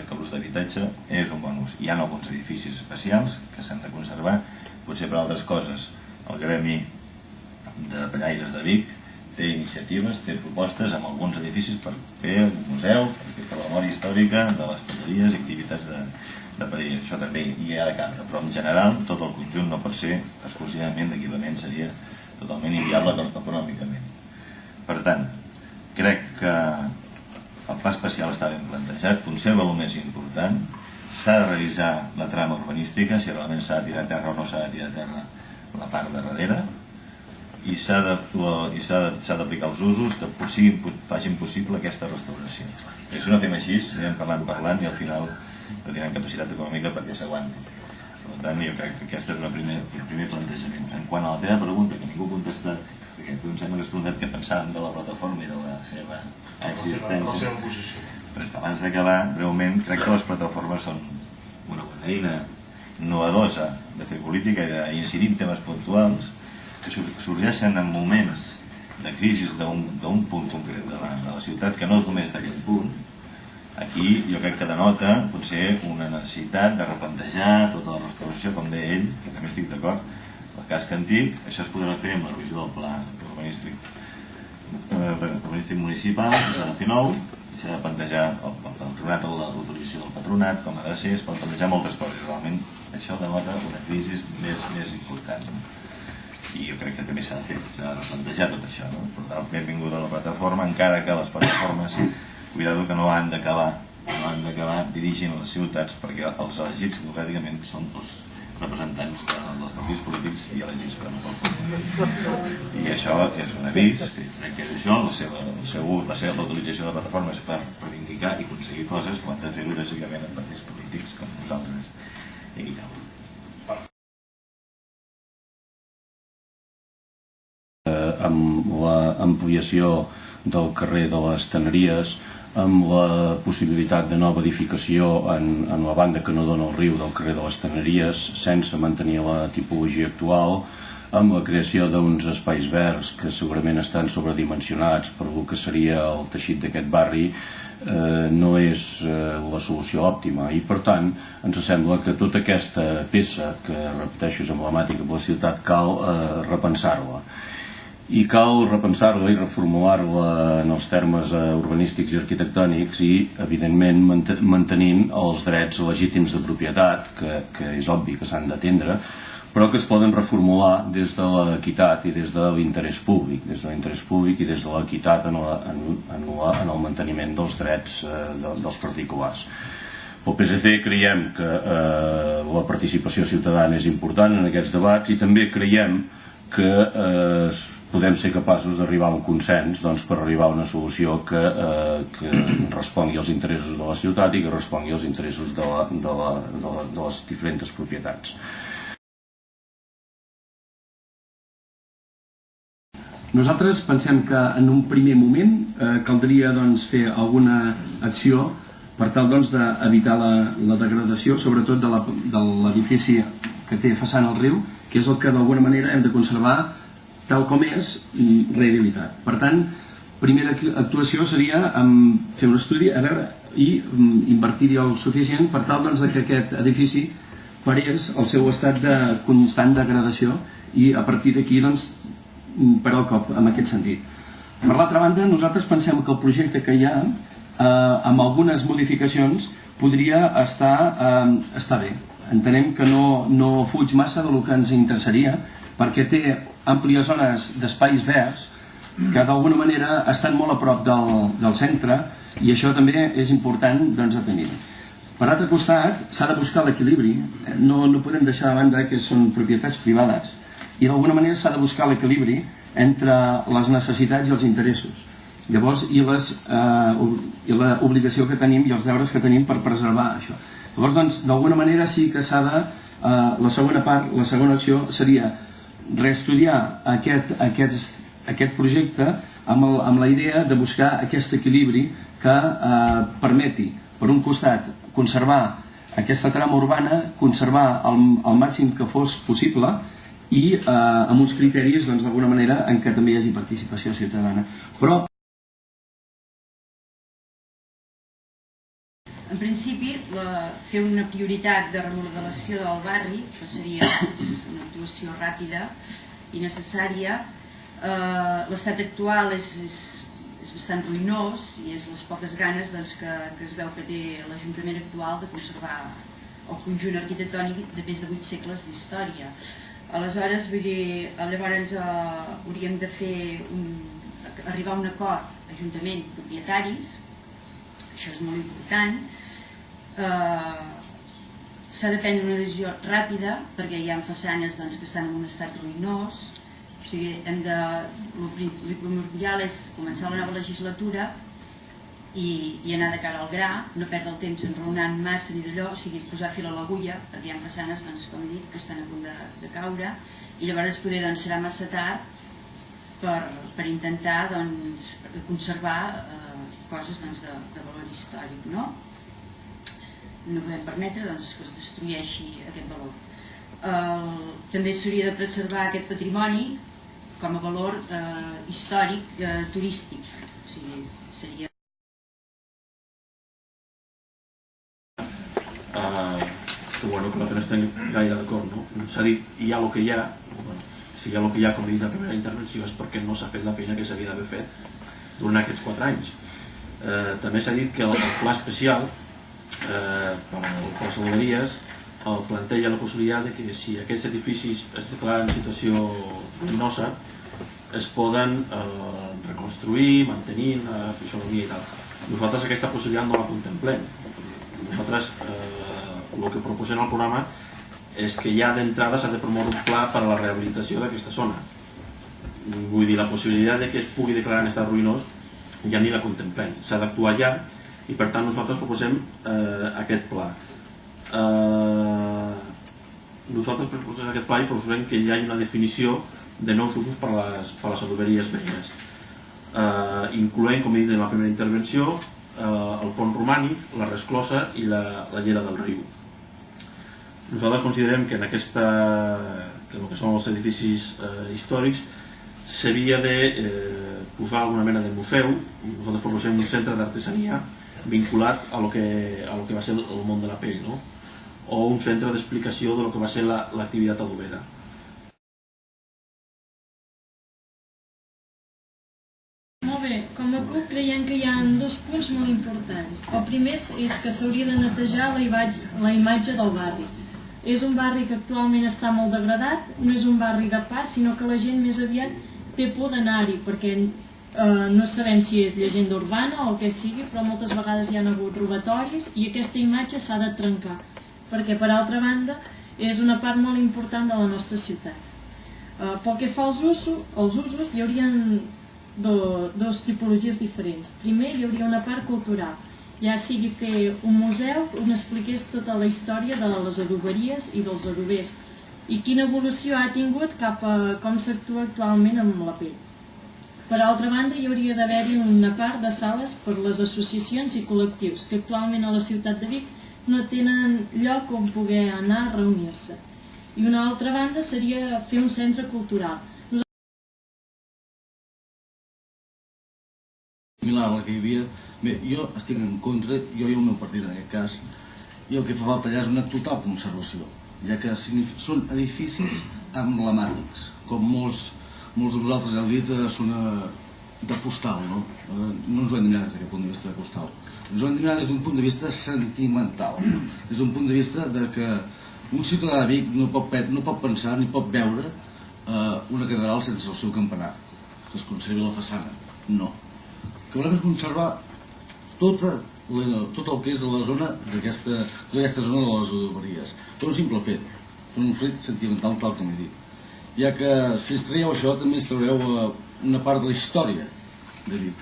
que l'ús d'habitatge és un bon ús. Hi ha alguns edificis especials que s'han de conservar, potser per altres coses. El gremi de Pellaires de Vic té iniciatives, té propostes amb alguns edificis per fer un museu, per la memòria històrica de les pallaries i activitats de pallaria. Això també hi ha de cabre, però en general tot el conjunt no pot ser exclusivament d'equipament, seria totalment inviable econòmicament. Per tant, crec que el pla especial està ben plantejat, conserva el més important, s'ha de revisar la trama urbanística, si realment s'ha de tirar a terra o no s'ha de tirar a terra la part de darrere, i s'ha d'aplicar els usos que facin possible aquesta restauració. Si no fem així, anirem parlant i al final no tindrem capacitat econòmica perquè s'aguanti. Per tant, jo crec que aquest és el primer plantejament. En quant a la teva pregunta, que ningú ha contestat, perquè tu em sembla que has preguntat què pensàvem de la plataforma i de la seva existència. Però abans d'acabar, breument, crec que les plataformes són una bona eina novedosa de fer política i d'incidir en temes puntuals que sorgeixen en moments de crisi d'un punt concret de la ciutat, que no és només d'aquest punt. Aquí jo crec que denota potser una necessitat de replantejar tota la restauració, com deia ell, que també estic d'acord, el casc antic. Això es podrà fer amb la revisió del pla urbanístic municipal, s'ha de fer nou, s'ha de plantejar el patronat o l'autorització del patronat, com ha de ser, es pot plantejar moltes coses. Realment això denota una crisi més important. I jo crec que també s'ha de plantejar tot això. Per tant, benvinguda a la plataforma, encara que les plataformes, cuidado que no han d'acabar dirigint les ciutats, perquè els elegits democràticament són els representants dels partits polítics i elegits per el poble. I això és un avís, crec que és això, l'autorització de la plataforma és per reivindicar i aconseguir coses, quan han de fer-ho bàsicament en partits polítics com nosaltres i aquí tal. Amb l'ampliació del carrer de les Teneries, amb la possibilitat de nova edificació en la banda que no dona al riu del carrer de les Teneries, sense mantenir la tipologia actual, amb la creació d'uns espais verds que segurament estan sobredimensionats per el que seria el teixit d'aquest barri, no és la solució òptima, i per tant ens sembla que tota aquesta peça, que repeteixo és emblemàtica per la ciutat, cal repensar-la. I cal repensar-la i reformular-la en els termes urbanístics i arquitectònics i, evidentment, mantenint els drets legítims de propietat, que és obvi que s'han d'atendre, però que es poden reformular des de l'equitat i des de l'interès públic, i des de l'equitat en el manteniment dels drets dels particulars. Pel PSC creiem que la participació ciutadana és important en aquests debats i també creiem que podem ser capaços d'arribar a un consens per arribar a una solució que respongui als interessos de la ciutat i que respongui als interessos de les diferents propietats. Nosaltres pensem que en un primer moment caldria fer alguna acció per tal d'evitar la degradació, sobretot de l'edifici que té façana al riu, que és el que d'alguna manera hem de conservar tal com és, rehabilitat. Per tant, primera actuació seria fer un estudi i invertir-hi el suficient per tal que aquest edifici parés el seu estat de constant degradació i a partir d'aquí parar el cop en aquest sentit. Per l'altra banda, nosaltres pensem que el projecte que hi ha, amb algunes modificacions, podria estar bé. Entenem que no fuig massa del que ens interessaria, perquè té àmplies zones d'espais verds que d'alguna manera estan molt a prop del centre i això també és important a tenir. Per altre costat, s'ha de buscar l'equilibri, no podem deixar de banda que són propietats privades i d'alguna manera s'ha de buscar l'equilibri entre les necessitats i els interessos. Llavors, i l'obligació que tenim i els deures que tenim per preservar això. Llavors, d'alguna manera sí que s'ha de... La segona part, la segona acció seria reestudiar aquest projecte amb la idea de buscar aquest equilibri que permeti, per un costat, conservar aquesta trama urbana, conservar el màxim que fos possible i amb uns criteris, d'alguna manera, en què també hi hagi participació ciutadana. Però En principi, fer una prioritat de remodelació del barri, això seria una actuació ràpida i necessària. L'estat actual és bastant ruïnós i és les poques ganes que es veu que té l'Ajuntament actual de conservar el conjunt arquitectònic de més de 8 segles d'història. Aleshores, llavors hauríem de arribar a un acord Ajuntament, propietaris, això és molt important. S'ha de prendre una decisió ràpida perquè hi ha façanes que estan en un estat ruïnós. O sigui, el primordial és començar la nova legislatura i anar de cara al gra, no perdre el temps enraonant massa ni d'allò, o sigui, posar fil a l'agulla, perquè hi ha façanes, com he dit, que estan a punt de caure, i llavors poder serà massa tard per intentar conservar coses de valor històric, no? No podem permetre que es destrueixi aquest valor. També s'hauria de preservar aquest patrimoni com a valor històric turístic. O sigui, seria... Bueno, però que no estem gaire d'acord, no? S'ha dit, hi ha el que hi ha, si hi ha el que hi ha, com he dit a la primera intervenció, és perquè no s'ha fet la feina que s'havia d'haver fet durant aquests 4 anys. També s'ha dit que el pla especial per les saluderies planteja la possibilitat de que si aquests edificis es declaren en situació ruïnosa es poden reconstruir, mantenir la fisonomia i tal. Nosaltres aquesta possibilitat no la contemplem. Nosaltres el que proposem al programa és que ja d'entrada s'ha de promoure un pla per a la rehabilitació d'aquesta zona. Vull dir, la possibilitat de que es pugui declarar en estat ruïnós ja ni la contemplem. S'ha d'actuar ja i per tant nosaltres proposem aquest pla. Nosaltres proposem aquest pla i proposem que hi hagi una definició de nous usos per a les adoberies veïnes, incloent, com he dit en la primera intervenció, el pont romànic, la resclosa i la llera del riu. Nosaltres considerem que en el que són els edificis històrics s'havia de posar alguna mena de museu. Nosaltres proposem un centre d'artesania vinculat a lo que va ser el món de la pell, no? O un centre d'explicació de lo que va ser l'activitat adobera. Molt bé, com a CUP creiem que hi ha 2 punts molt importants. El primer és que s'hauria de netejar la imatge del barri. És un barri que actualment està molt degradat, no és un barri de pas, sinó que la gent més aviat té por d'anar-hi, perquè no sabem si és llegenda urbana o el que sigui, però moltes vegades hi ha hagut robatoris i aquesta imatge s'ha de trencar, perquè per altra banda és una part molt important de la nostra ciutat. Pel que fa als usos, hi haurien 2 tipologies diferents. Primer, hi hauria una part cultural, ja sigui fer un museu on expliqués tota la història de les adoberies i dels adobers i quina evolució ha tingut cap a com s'actua actualment amb la pell. Per altra banda, hi hauria d'haver-hi una part de sales per les associacions i col·lectius que actualment a la ciutat de Vic no tenen lloc on poder anar a reunir-se. I una altra banda seria fer un centre cultural. Similar a la que hi havia. Bé, jo estic en contra, jo i el meu partit en aquest cas, i el que fa falta allà és una total conservació, ja que són edificis emblemàtics, com molts de vosaltres ja heu dit, són de postal, no? No ens ho hem de mirar des d'aquest punt de vista de postal, ens ho hem de mirar des d'un punt de vista sentimental, des d'un punt de vista de que un ciutadà de Vic no pot pensar ni pot veure una catedral sense el seu campanar, que es conservi la façana, no. Que volem és conservar tot el que és la zona d'aquesta zona de les adoberies, per un simple fet, per un fet sentimental tal com he dit, ja que si es traieu això també es traureu una part de la història de Vic.